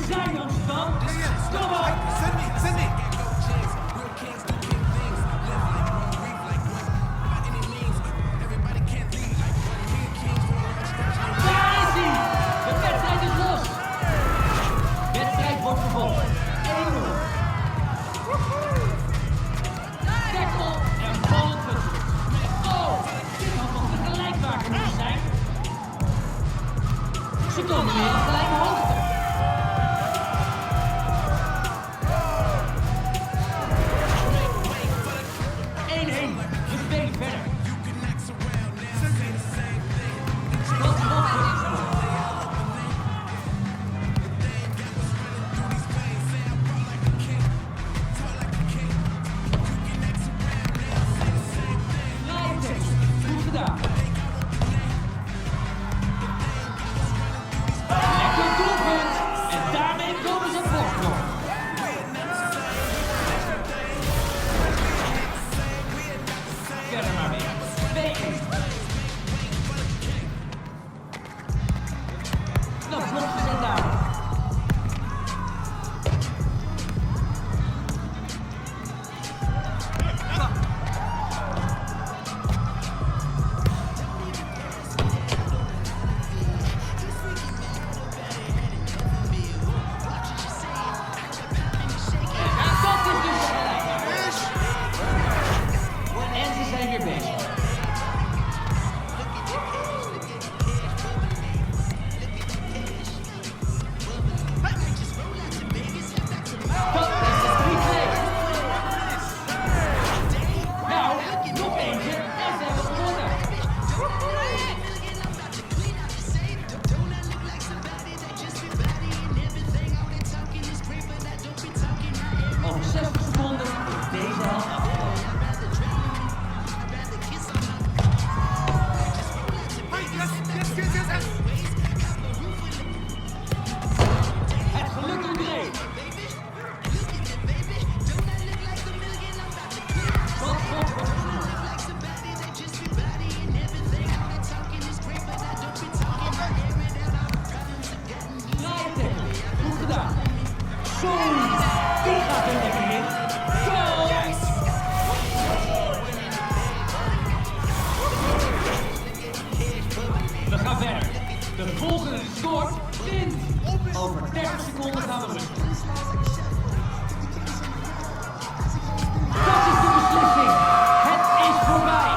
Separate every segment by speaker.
Speaker 1: zijn Amsterdam. Kom op!
Speaker 2: Zet me.
Speaker 1: Daar is hij! De wedstrijd is los. De wedstrijd wordt vervolgd. 1-0. Tackle en bal tussen. Oh, dit had nog de gelijkmaker moeten zijn. Ze komen weer op gelijke hoogte. 1-1. We spelen verder. Wat een opvolger. Leiden. Goed gedaan. Lekker doelpunt. En daarmee komen ze op voorsprong. Verder maar weer. 2-1. Nou, vlotjes en daar. Dat is dus de gelijkmaker. En ze zijn weer bezig. Dat is de 3-2. Nou, nog eentje en ze hebben gewonnen. Over 60 seconden is deze helft afgelopen. Het geluk ontbreekt. Wat God wordt genoemd. Leiden. Goed gedaan. Zo. Die gaat er lekker in. Zo. We gaan verder. De volgende die scoort, wint. Over 30 seconden gaan we rusten. Dat is de beslissing. Het is voorbij.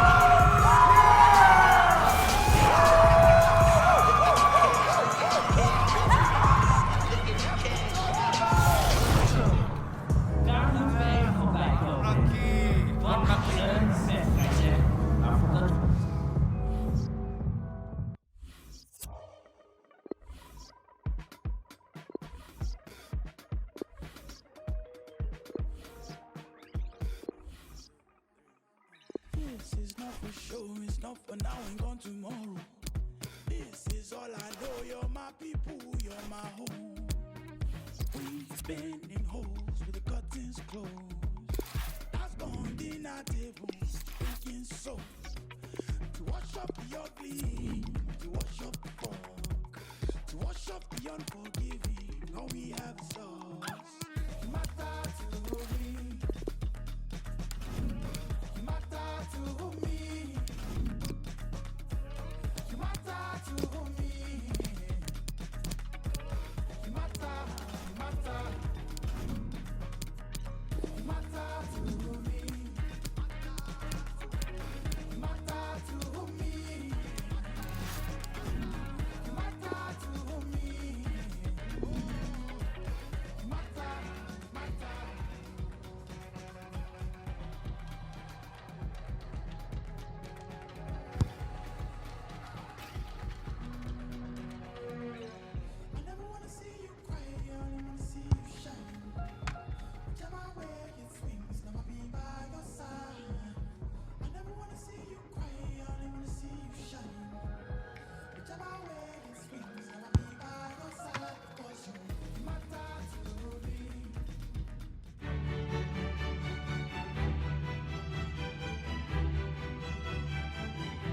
Speaker 1: Daar moeten we even van bij komen. Wat een wedstrijd, zeg. Maar voor dat...
Speaker 3: This is not for sure, it's not for now and gone tomorrow. This is all I know, you're my people, you're my home. We've been in holes with the curtains closed. That's gone dinner tables, drinking soap. To wash up the ugly, to wash up the fog, to wash up the unforgiving, all we have is us. Matter to me. You matter to me. You matter to me. You matter, you matter. You matter to me. You matter to me.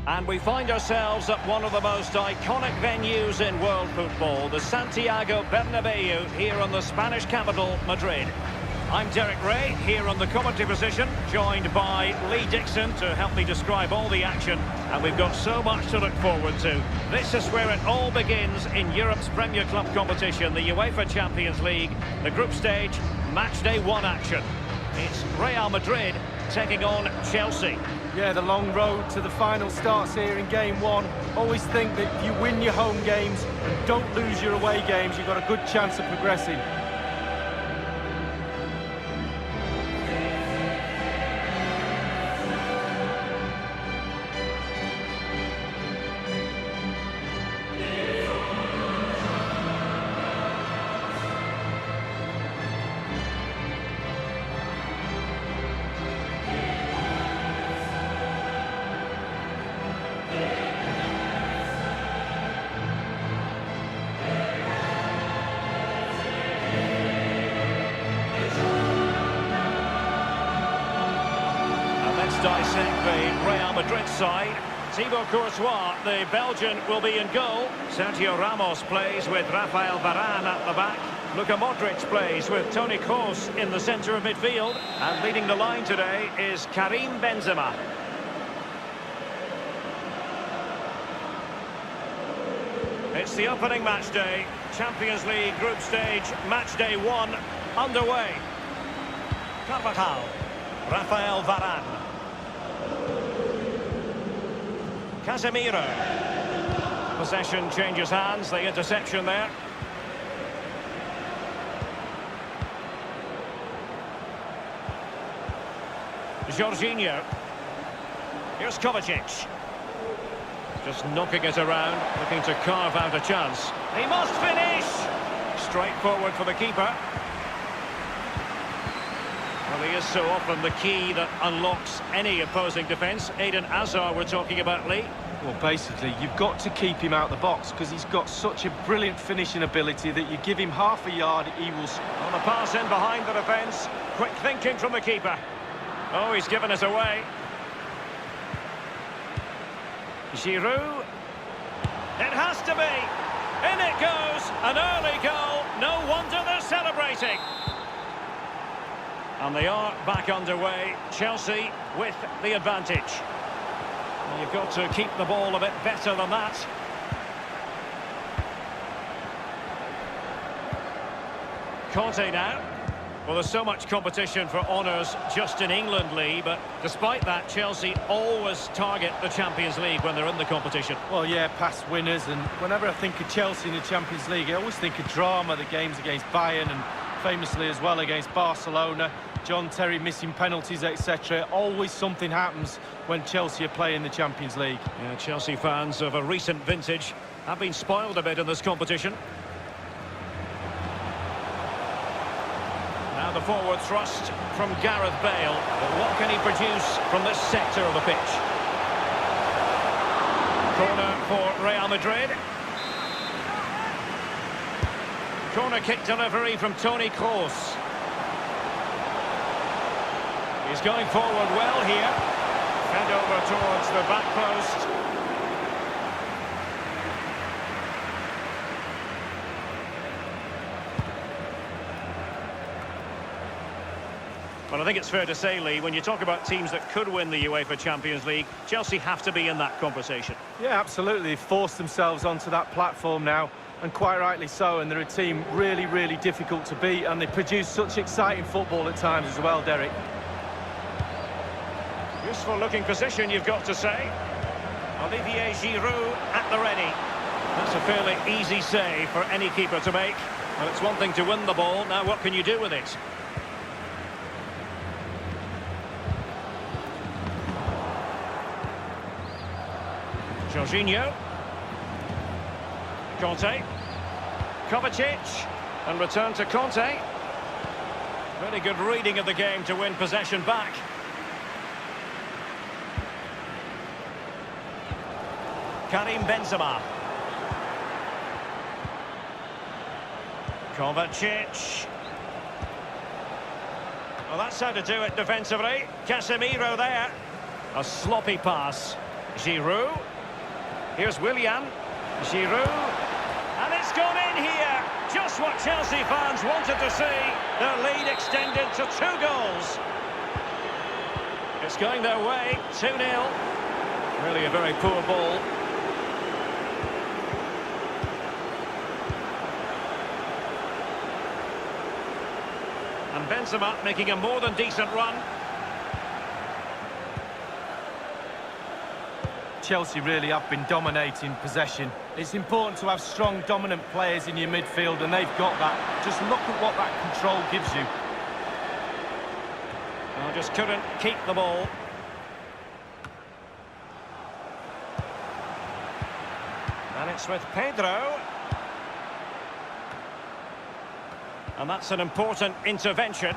Speaker 2: And we find ourselves at one of the most iconic venues in world football, the Santiago Bernabeu, here in the Spanish capital, Madrid. I'm Derek Ray, here on the commentary position, joined by Lee Dixon to help me describe all the action. And we've got so much to look forward to. This is where it all begins in Europe's Premier Club competition, the UEFA Champions League, the group stage, match day 1 action. It's Real Madrid taking on Chelsea.
Speaker 4: Yeah, the long road to the final starts here in game 1. Always think that if you win your home games and don't lose your away games, you've got a good chance of progressing.
Speaker 2: Dissect the Real Madrid side. Thibaut Courtois, the Belgian, will be in goal. Sergio Ramos plays with Rafael Varane at the back. Luka Modric plays with Toni Kroos in the centre of midfield. And leading the line today is Karim Benzema. It's the opening match day. Champions League group stage, match day 1 underway. Carvajal, Rafael Varane. Casemiro. Possession changes hands, the interception there. Jorginho. Here's Kovacic. Just knocking it around, looking to carve out a chance. He must finish! Straightforward for the keeper. Well, he is so often the key that unlocks any opposing defence. Eden Hazard we're talking about, Lee.
Speaker 4: Well, basically, you've got to keep him out the box because he's got such a brilliant finishing ability that you give him half a yard, he will...
Speaker 2: On the pass in behind the defence. Quick thinking from the keeper. Oh, he's given it away. Giroud. It has to be. In it goes. An early goal. No wonder they're celebrating. And they are back underway. Chelsea with the advantage. And you've got to keep the ball a bit better than that. Conte now. Well, there's so much competition for honours just in England, Lee, but despite that, Chelsea always target the Champions League when they're in the competition.
Speaker 4: Well, yeah, past winners, and whenever I think of Chelsea in the Champions League, I always think of drama, the games against Bayern and famously as well against Barcelona. John Terry missing penalties, etc. Always something happens when Chelsea are playing the Champions League.
Speaker 2: Yeah, Chelsea fans of a recent vintage have been spoiled a bit in this competition. Now the forward thrust from Gareth Bale. But what can he produce from this sector of the pitch? Corner for Real Madrid. Corner kick delivery from Toni Kroos. He's going forward well here. Fed over towards the back post. Well, I think it's fair to say, Lee, when you talk about teams that could win the UEFA Champions League, Chelsea have to be in that conversation.
Speaker 4: Yeah, absolutely. They've forced themselves onto that platform now, and quite rightly so, and they're a team really, really difficult to beat, and they produce such exciting football at times as well, Derek.
Speaker 2: Useful looking position, you've got to say. Olivier Giroud at the ready. That's a fairly easy save for any keeper to make. Well, it's one thing to win the ball, now what can you do with it? Jorginho. Conte. Kovacic. And return to Conte. Very good reading of the game to win possession back. Karim Benzema. Kovacic. Well, that's how to do it defensively. Casemiro there. A sloppy pass. Giroud. Here's Willian. Giroud. And it's gone in here. Just what Chelsea fans wanted to see. Their lead extended to 2 goals. It's going their way, 2-0. Really a very poor ball. And Benzema making a more than decent run.
Speaker 4: Chelsea really have been dominating possession. It's important to have strong, dominant players in your midfield, and they've got that. Just look at what that control gives you.
Speaker 2: Well, just couldn't keep the ball. And it's with Pedro. And that's an important intervention.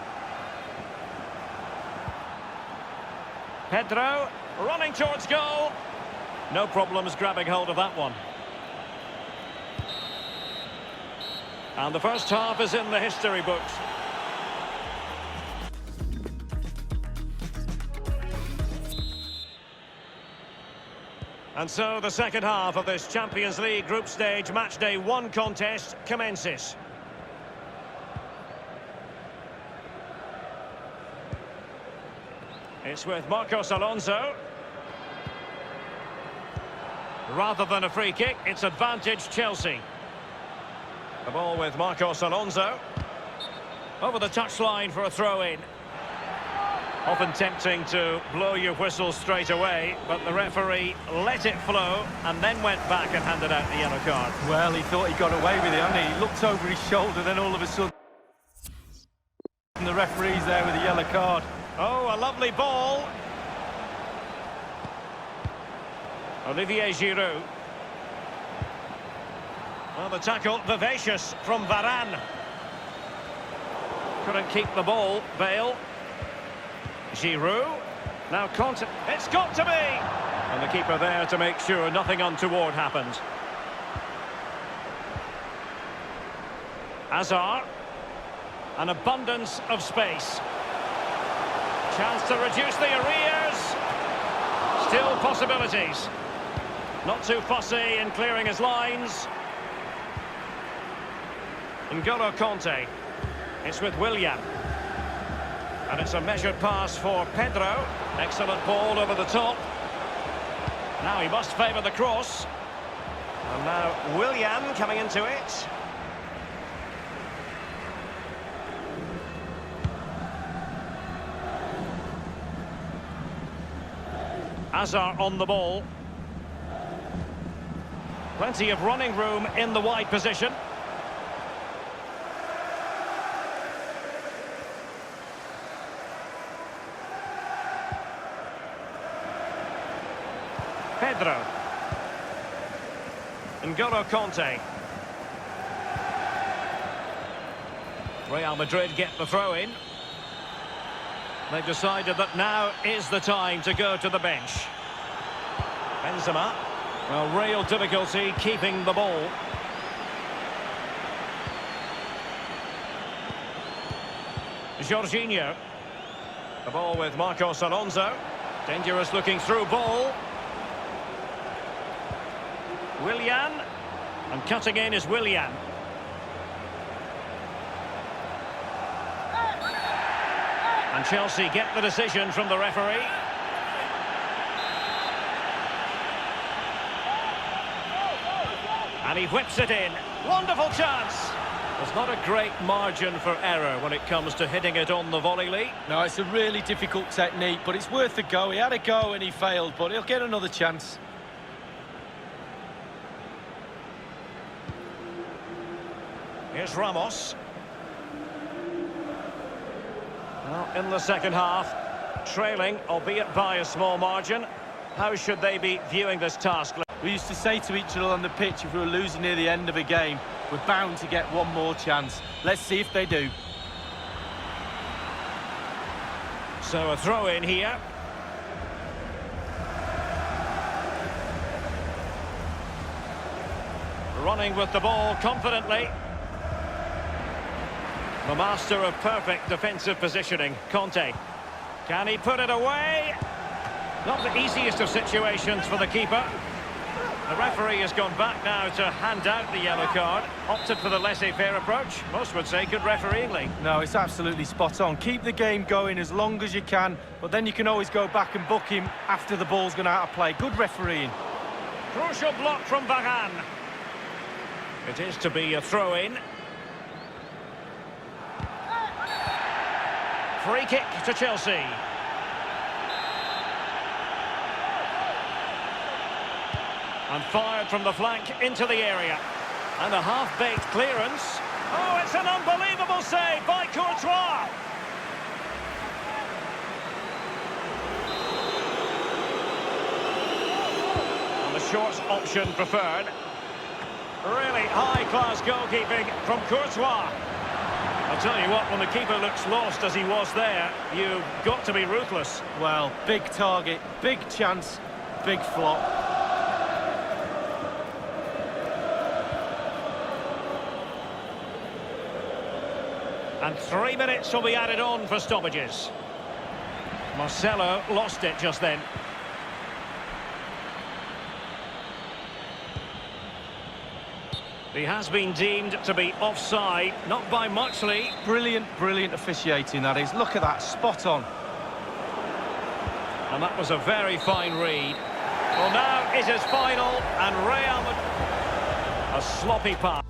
Speaker 2: Pedro running towards goal. No problems grabbing hold of that one. And the first half is in the history books. And so the second half of this Champions League group stage matchday 1 contest commences. It's with Marcos Alonso. Rather than a free kick, it's advantage Chelsea. The ball with Marcos Alonso. Over the touchline for a throw-in. Often tempting to blow your whistle straight away, but the referee let it flow and then went back and handed out the yellow card.
Speaker 4: Well, he thought he got away with it, hadn't he? He looked over his shoulder, then all of a sudden and the referee's there with a yellow card.
Speaker 2: Oh, a lovely ball. Olivier Giroud. Well, the tackle vivacious from Varane. Couldn't keep the ball, Bale. Giroud. Now Conte. It's got to be! And the keeper there to make sure nothing untoward happened. Hazard. An abundance of space. Chance to reduce the arrears. Still possibilities. Not too fussy in clearing his lines. N'Golo Conte. It's with Willian. And it's a measured pass for Pedro. Excellent ball over the top. Now he must favour the cross. And now Willian coming into it. Hazard on the ball. Plenty of running room in the wide position. Pedro. N'Golo Conte. Real Madrid get the throw-in. They've decided that now is the time to go to the bench. Benzema. Well, real difficulty keeping the ball. Jorginho. The ball with Marcos Alonso. Dangerous looking through ball. Willian. And cutting in is Willian. And Chelsea get the decision from the referee. And he whips it in. Wonderful chance. There's not a great margin for error when it comes to hitting it on the volley, Lee.
Speaker 4: No, it's a really difficult technique, but it's worth a go. He had a go and he failed, but he'll get another chance.
Speaker 2: Here's Ramos. Well, in the second half, trailing, albeit by a small margin. How should they be viewing this task?
Speaker 4: We used to say to each other on the pitch, if we were losing near the end of a game, we're bound to get one more chance. Let's see if they do.
Speaker 2: So a throw in here. Running with the ball confidently. The master of perfect defensive positioning, Conte. Can he put it away? Not the easiest of situations for the keeper. The referee has gone back now to hand out the yellow card. Opted for the laissez-faire approach. Most would say good refereeing.
Speaker 4: No, it's absolutely spot on. Keep the game going as long as you can, but then you can always go back and book him after the ball's gone out of play. Good refereeing.
Speaker 2: Crucial block from Varane. It is to be a throw-in. Free kick to Chelsea. And fired from the flank into the area. And a half-baked clearance. Oh, it's an unbelievable save by Courtois. And the short option preferred. Really high-class goalkeeping from Courtois. I'll tell you what, when the keeper looks lost as he was there, you've got to be ruthless.
Speaker 4: Well, big target, big chance, big flop.
Speaker 2: And 3 minutes will be added on for stoppages. Marcelo lost it just then. He has been deemed to be offside, not by much, Lee.
Speaker 4: Brilliant, brilliant officiating, that is. Look at that, spot on.
Speaker 2: And that was a very fine read. Well, now it is final, and Real Madrid... A sloppy pass.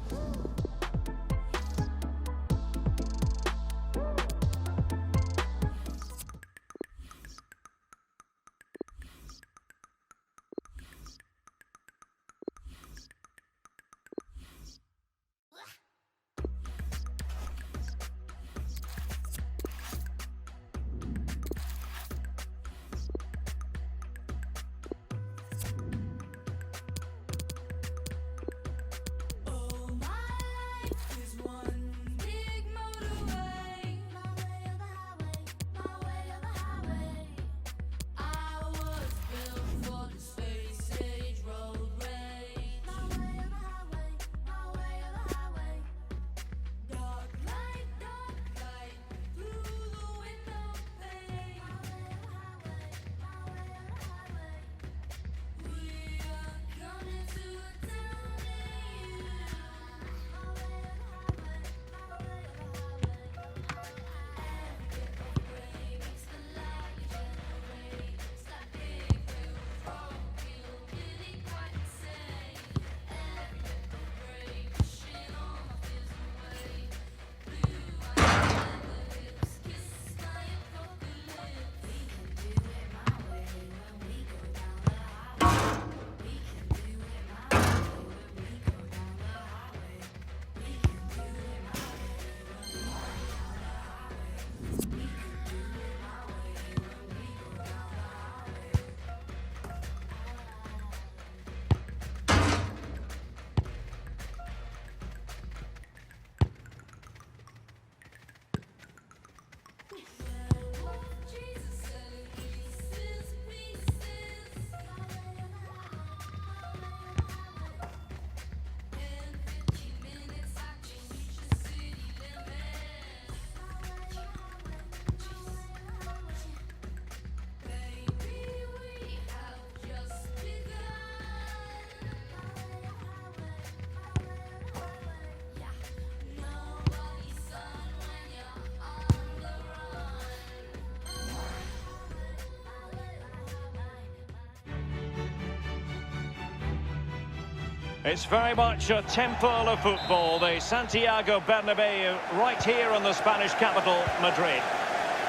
Speaker 2: It's very much a temple of football, the Santiago Bernabeu, right here in the Spanish capital, Madrid.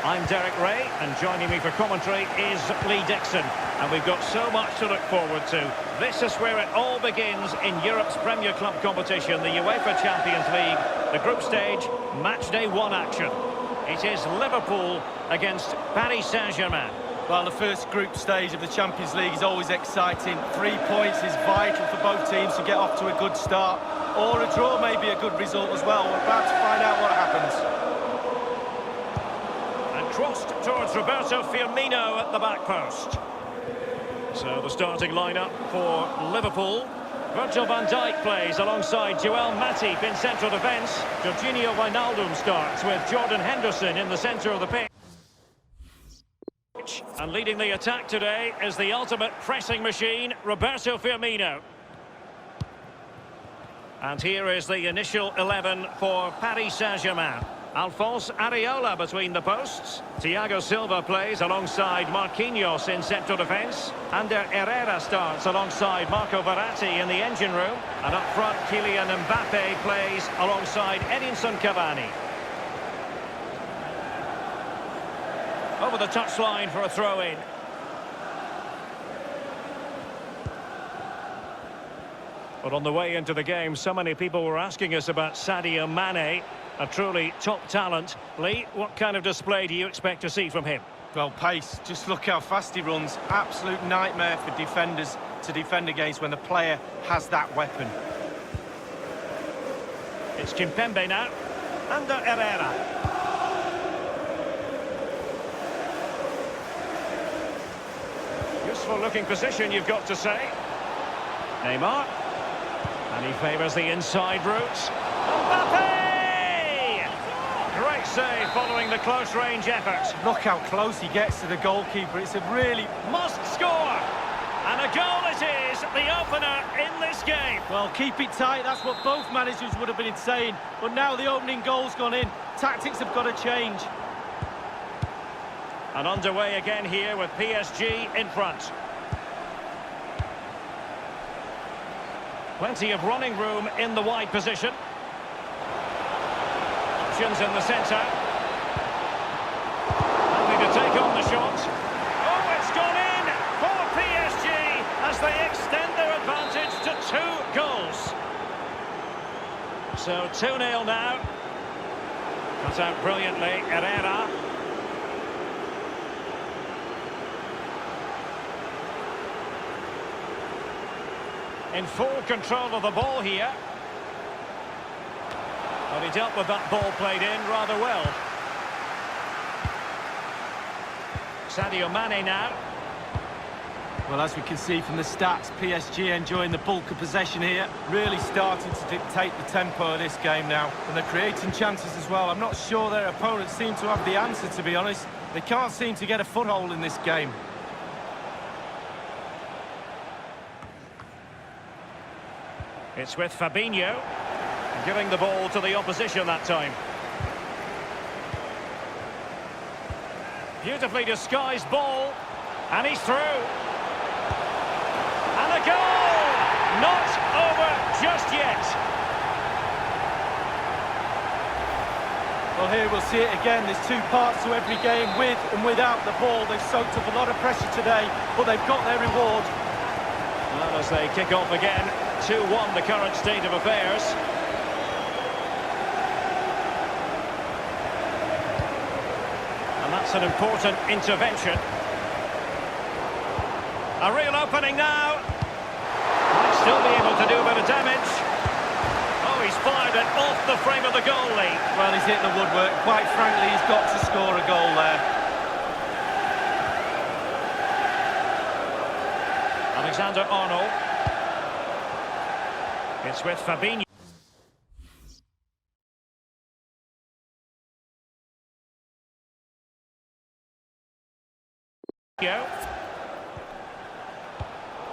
Speaker 2: I'm Derek Ray, and joining me for commentary is Lee Dixon. And we've got so much to look forward to. This is where it all begins in Europe's Premier Club competition, the UEFA Champions League, the group stage, match day 1 action. It is Liverpool against Paris Saint-Germain.
Speaker 4: Well, the first group stage of the Champions League is always exciting. 3 points is vital for both teams to get off to a good start. Or a draw may be a good result as well. We're about to find out what happens.
Speaker 2: And crossed towards Roberto Firmino at the back post. So the starting lineup for Liverpool. Virgil van Dijk plays alongside Joel Matip in central defence. Jorginho Wijnaldum starts with Jordan Henderson in the centre of the pitch. pitch. And leading the attack today is the ultimate pressing machine, Roberto Firmino. And here is the initial 11 for Paris Saint-Germain. Alphonse Areola between the posts. Thiago Silva plays alongside Marquinhos in central defence. Ander Herrera starts alongside Marco Verratti in the engine room. And up front, Kylian Mbappe plays alongside Edinson Cavani. Over the touchline for a throw-in. But on the way into the game, so many people were asking us about Sadio Mane, a truly top talent. Lee, what kind of display do you expect to see from him?
Speaker 4: Well, pace. Just look how fast he runs. Absolute nightmare for defenders to defend against when the player has that weapon.
Speaker 2: It's Kimpembe now. Ander Herrera. Useful looking position, you've got to say. Neymar. And he favours the inside route. Mbappe! Great save following the close-range effort.
Speaker 4: Look how close he gets to the goalkeeper. It's a really
Speaker 2: Must score! And a goal it is, the opener in this game.
Speaker 4: well, keep it tight. That's what both managers would have been saying. But now the opening goal's gone in. Tactics have got to change.
Speaker 2: And underway again here with PSG in front. Plenty of running room in the wide position. Options in the centre. Happy to take on the shot. Oh, it's gone in for PSG as they extend their advantage to 2 goals. So 2-0 now. Cut out brilliantly, Herrera. In full control of the ball here. But he dealt with that ball played in rather well. Sadio Mane now.
Speaker 4: Well, as we can see from the stats, PSG enjoying the bulk of possession here. Really starting to dictate the tempo of this game now. And they're creating chances as well. I'm not sure their opponents seem to have the answer, to be honest. They can't seem to get a foothold in this game.
Speaker 2: It's with Fabinho, giving the ball to the opposition that time. Beautifully disguised ball, and he's through. And a goal! Not over just yet.
Speaker 4: Well, here we'll see it again. There's 2 parts to every game, with and without the ball. They've soaked up a lot of pressure today, but they've got their reward.
Speaker 2: And as they kick off again, 2-1 the current state of affairs. And that's an important intervention. A real opening now. Might still be able to do a bit of damage. Oh, he's fired it off the frame of the goalie.
Speaker 4: Well, he's hit the woodwork. Quite frankly, he's got to score a goal there.
Speaker 2: Alexander-Arnold. It's with Fabinho.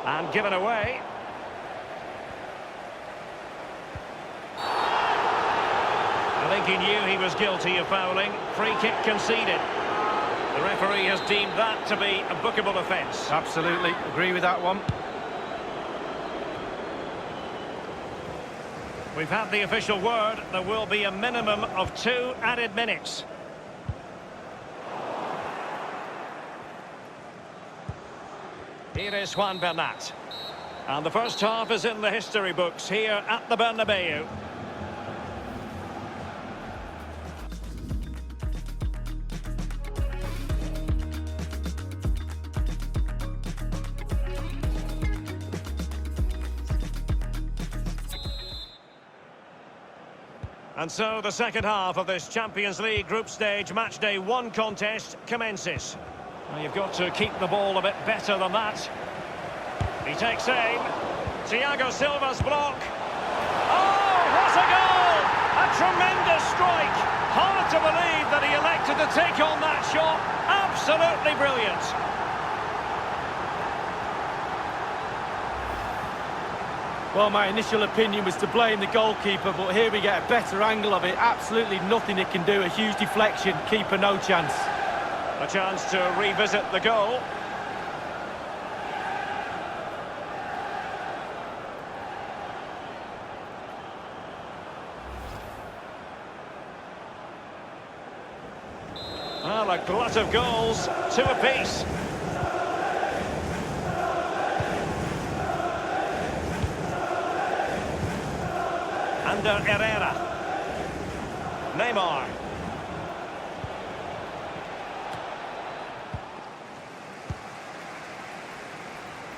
Speaker 2: And given away. I think he knew he was guilty of fouling. Free kick conceded. The referee has deemed that to be a bookable offence.
Speaker 4: Absolutely, agree with that one.
Speaker 2: We've had the official word. There will be a minimum of 2 added minutes. Here is Juan Bernat. And the first half is in the history books here at the Bernabeu. And so the second half of this Champions League group stage matchday 1 contest commences. Well, you've got to keep the ball a bit better than that. He takes aim. Thiago Silva's block. Oh, what a goal! A tremendous strike. Hard to believe that he elected to take on that shot. Absolutely brilliant.
Speaker 4: Well, my initial opinion was to blame the goalkeeper, but here we get a better angle of it. Absolutely nothing it can do. A huge deflection. Keeper, no chance.
Speaker 2: A chance to revisit the goal. Well, a glut of goals, 2 apiece. Under Herrera. Neymar.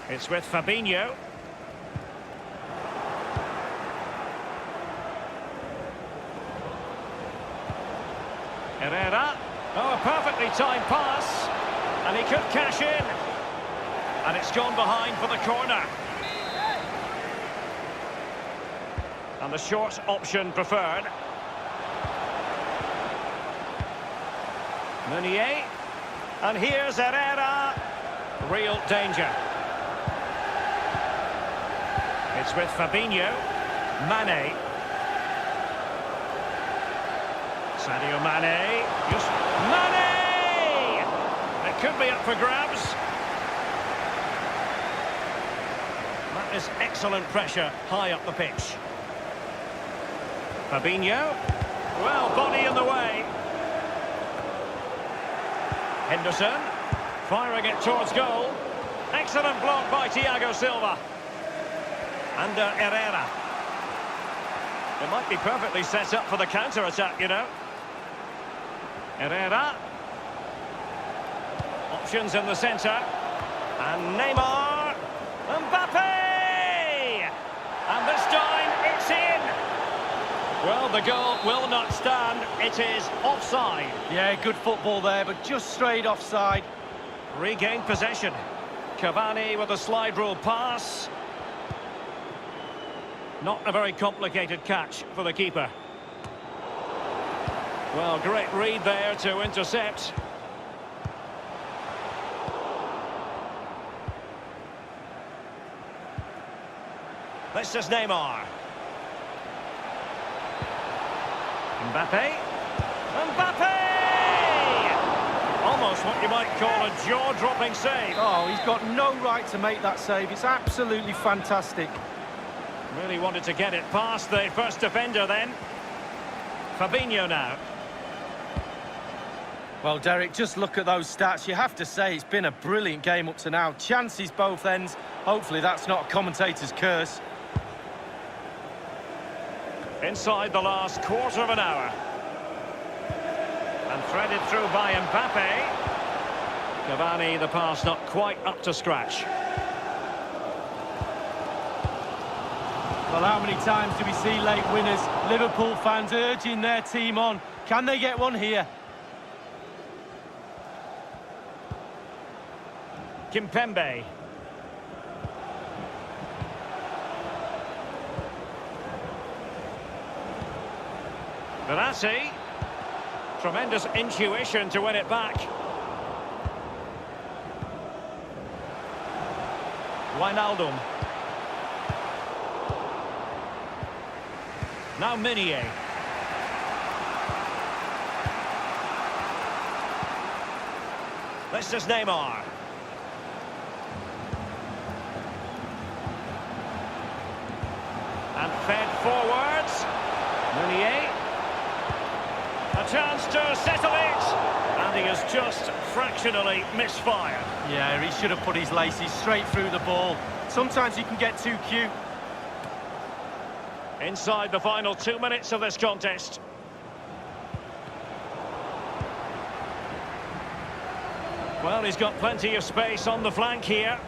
Speaker 2: It's with Fabinho. Herrera. Oh, a perfectly timed pass. And he could cash in. And it's gone behind for the corner. And the short option preferred. Meunier. And here's Herrera. Real danger. It's with Fabinho. Mane. Sadio Mane. Just Mane! It could be up for grabs. That is excellent pressure high up the pitch. Fabinho. Well, body in the way. Henderson. Firing it towards goal. Excellent block by Thiago Silva. Under Herrera. It might be perfectly set up for the counter-attack, you know. Herrera. Options in the centre. And Neymar. Mbappe! And this time, it's in! Well, the goal will not stand. It is offside.
Speaker 4: Yeah, good football there, but just straight offside.
Speaker 2: Regained possession. Cavani with a slide rule pass. Not a very complicated catch for the keeper. Well, great read there to intercept. This is Neymar. Mbappe. Mbappe! Almost what you might call a jaw-dropping save.
Speaker 4: Oh, he's got no right to make that save. It's absolutely fantastic.
Speaker 2: Really wanted to get it past the first defender then. Fabinho now.
Speaker 4: Well, Derek, just look at those stats. You have to say it's been a brilliant game up to now. Chances both ends. Hopefully that's not a commentator's curse.
Speaker 2: Inside the last quarter of an hour. And threaded through by Mbappe. Cavani, the pass not quite up to scratch.
Speaker 4: Well, how many times do we see late winners? Liverpool fans urging their team on. Can they get one here?
Speaker 2: Kimpembe. Verratti. Tremendous intuition to win it back. Wijnaldum. Now Meunier. This is Neymar. And fed forwards. Meunier. A chance to settle it. And he has just fractionally misfired.
Speaker 4: Yeah, he should have put his laces straight through the ball. Sometimes you can get too cute.
Speaker 2: Inside the final 2 minutes of this contest. Well, he's got plenty of space on the flank here.